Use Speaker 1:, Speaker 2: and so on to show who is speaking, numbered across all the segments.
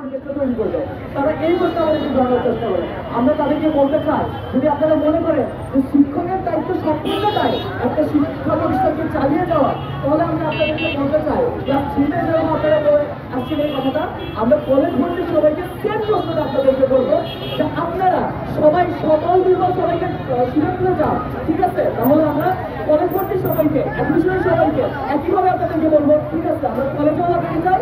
Speaker 1: পরিবেশটা তৈরি করবে। তারা এই করতে আমাদেরকে জানার চেষ্টা করে। আমরা তাদেরকে বলতে চাই, যদি আপনারা মনে করেন যে শিক্ষকের দায়িত্ব সম্পূর্ণটাই একটা শিক্ষা প্রতিষ্ঠানকে চালিয়ে যাওয়া, তাহলে আমরা আপনাদেরকে বলতে চাই ক্লাস 3-তে যেরকম আপনারা আসছেন এই কথাটা, আমরা কলেজ ভর্তি সবাইকে সেম প্রশ্নটা আপনাদেরকে বলবো যে আপনারা সবাই সকল দুর্বল সবাইকে সিলেক্টে যান, ঠিক আছে? তাহলে আমরা কলেজ ভর্তি সবাইকে, অ্যাডমিশনের সবাইকে একইভাবে আপনাদেরকে বলবো, ঠিক আছে? আমরা কলেজেও লাগাতে চাই,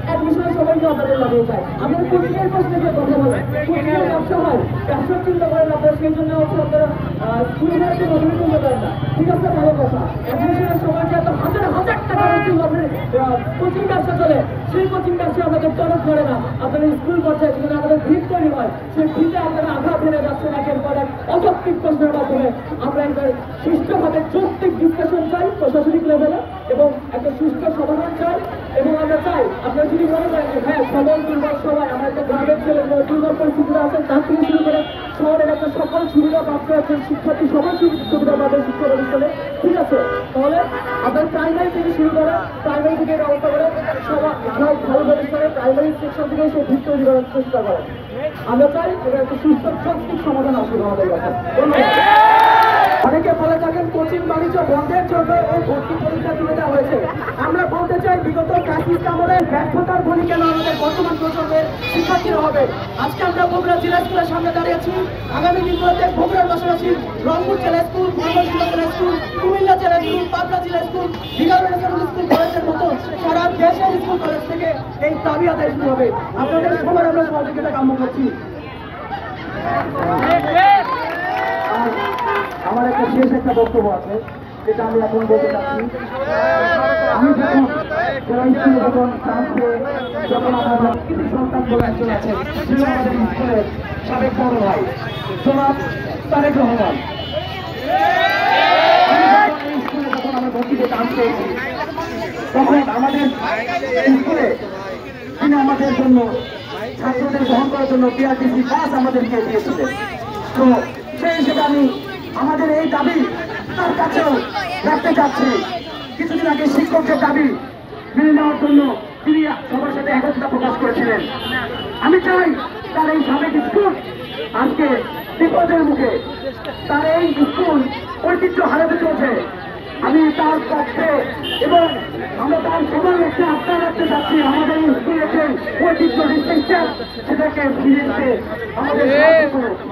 Speaker 1: অ্যাডমিশনের সবাইকে আপনাদের লাগাতে চাই। আপনাদের কোচিংয়ের প্রশ্নে যে কথা বলেন, কোচিংয়ের ব্যবসা হয়, ব্যবসার চিন্তা করেন আপনারা, সেই জন্য হচ্ছে আপনারা স্কুলে একটু নজরে তুলতে পারেন না, ঠিক আছে? ভালো কথা। অ্যাডমিশনের সময় যে এত হাজার হাজার টাকা কোচিং ব্যবসা চলে, সেই কোচিং ব্যবসা আমাদের তরফ করে না। আপনাদের স্কুল পর্যায়ে যেখানে আমাদের ভিড় তৈরি হয়, সেই ভিড়ে আপনারা আঘাত হেরে যাচ্ছেন একের পর এক অযৌক্তিক প্রশ্নের মাধ্যমে। আমরা একবার সুষ্ঠুভাবে যৌক্তিক ডিসকাশন চাই প্রশাসনিক লেভেলে, এবং একটা সুষ্ঠু সমাধান চাই। এবং আমরা চাই আপনারা যদি মনে করেন যে হ্যাঁ সবল দুর্বল সবাই, আমরা একটা গ্রামের ছেলে দুর্বল পরিস্থিতিতে আছেন, তার থেকে শুরু করে শহরের একটা সকল সুবিধা প্রাপ্ত আছেন শিক্ষার্থী, সবাই সুবিধা পাবে শিক্ষা প্রতিষ্ঠানে, ঠিক আছে? তাহলে আপনার প্রাইমারি থেকে শুরু করে, প্রাইমারি থেকে ব্যবস্থা করে সবাই ভালো প্রতিষ্ঠানে প্রাইমারি সেকশন থেকে সেই ভিত্তি তৈরি করার চেষ্টা করেন। আমরা চাই এটা একটা সুস্থ যৌক্তিক সমাধান আসবে আমাদের কাছে। অনেকে বলে থাকেন কোচিং বাণিজ্য বন্ধের জন্য এই ভর্তি পরীক্ষা তুলে দেওয়া হয়েছে। আমরা বলতে চাই বিগত ফ্যাসিস্ট আমলের ব্যর্থতার বলি কেন আমাদের বর্তমান প্রজন্মের শিক্ষার্থীরা হবে। আজকে আমরা বগুড়া জেলা স্কুলের সামনে দাঁড়িয়েছি। আগামী দিনগুলোতে বগুড়ার পাশাপাশি রংপুর জেলা স্কুল, ময়মনসিংহ জেলা স্কুল, কুমিল্লা জেলা স্কুল, পাবনা জেলা স্কুল, স্কুল কলেজের মতো সারা দেশের স্কুল কলেজ থেকে এই দাবি আদায় শুরু হবে। আপনাদের সবার আমরা সহযোগিতা কাম্য করছি। আমার একটা শেষ একটা বক্তব্য আছে, যেটা আমি এখন বলতে চাচ্ছি। আমি যখন স্কুলে যখন যখন আমার কিছু সন্তান বলে একজন আছেন, ছিল আমাদের স্কুলের সাবেক বড় ভাই জনাব তারেক রহমান। এই স্কুলে যখন আমরা ভর্তিতে কাজ করেছি, তখন আমাদের স্কুলে তিনি আমাদের জন্য ছাত্রদের গ্রহণ করার জন্য বিআরটিসি বাস আমাদেরকে দিয়েছিলেন। তো সেই হিসেবে আমি আমাদের এই দাবি তার কাছেও রাখতে চাচ্ছি। কিছুদিন আগে শিক্ষকদের দাবি মেনে নেওয়ার জন্য তিনি সবার সাথে একত্রতা প্রকাশ করেছিলেন। আমি চাই তার এই সাবেক স্কুল আজকে বিপদের মুখে, তার এই স্কুল ঐতিহ্য হারাতে চলছে। আমি তার পক্ষে এবং আমরা তার সবার একটা আস্থা রাখতে চাচ্ছি। আমাদের স্কুলের যে ঐতিহ্য ডিস্টিংশন, সেটাকে ফিরে দিতে আমাদের শেষ করছি।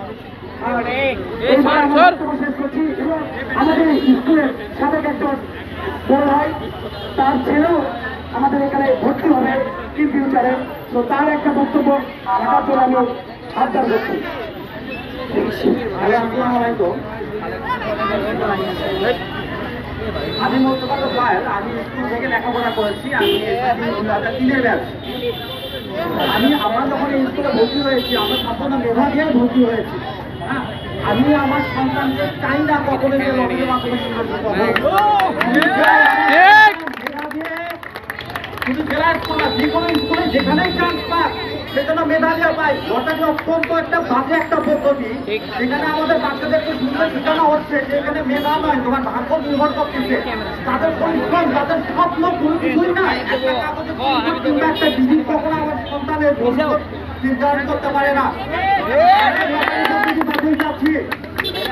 Speaker 1: এবং আমাদের স্কুলের সাবেক একজন বড় ভাই, তার ছেলেও আমাদের এখানে ভর্তি হবে ইন ফিউচারে। তো তার একটা বক্তব্য রাখার জন্য আমি আবদার করছি।
Speaker 2: আমি মোস্তফা ফায়েল, আমি স্কুল থেকে লেখাপড়া করেছি। আমি 3-এর ব্যাচ। আমি আমার যখন এই স্কুলে ভর্তি হয়েছি, আমার সম্পূর্ণ মেধা দিয়ে ভর্তি হয়েছি। হ্যাঁ, আমি আমার সন্তানকে চাই না কখনো যে লক্ষ্যের মাধ্যমে শুধু জেলা স্কুল না, যে কোনো স্কুলে যেখানেই চান্স পাক সেজন্য মেধালিয়া পাই। অর্থাৎ অত্যন্ত একটা বাজে একটা পদ্ধতি, যেখানে আমাদের বাচ্চাদেরকে সুন্দর শেখানো হচ্ছে যে এখানে মেধা নয়, তোমার ভাগ্য নির্ভর করতেছে, তাদের পরিশ্রম, তাদের স্বপ্ন কোনো কিছুই নাই। একটা কাগজে কিংবা একটা ডিগ্রি কখনো আমার সন্তানের ভবিষ্যৎ নির্ধারণ করতে পারে না।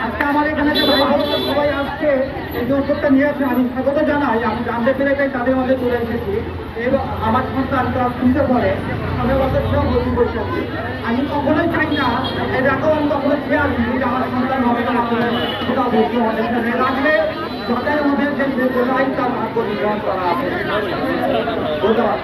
Speaker 2: আজকে আমার এখানে যে ভাই সবাই আসছে, এই যে উদ্যোগটা নিয়েছে, আমি স্বাগত জানাই। আমি জানতে পেরে তাই তাদের মধ্যে চলে এসেছি। এবং আমার সন্তান ক্লাস 3-তে পড়ে, আমি বছর সেও ভর্তি করছি। আমি কখনোই চাই না, এই এরকম আমি কখনো খেয়াল দিই যে আমার সন্তান হবে না, কোথাও ভর্তি হবে রাখলে যাদের মধ্যে যে তার ভাগ্য নির্ধারণ করা আছে। ধন্যবাদ।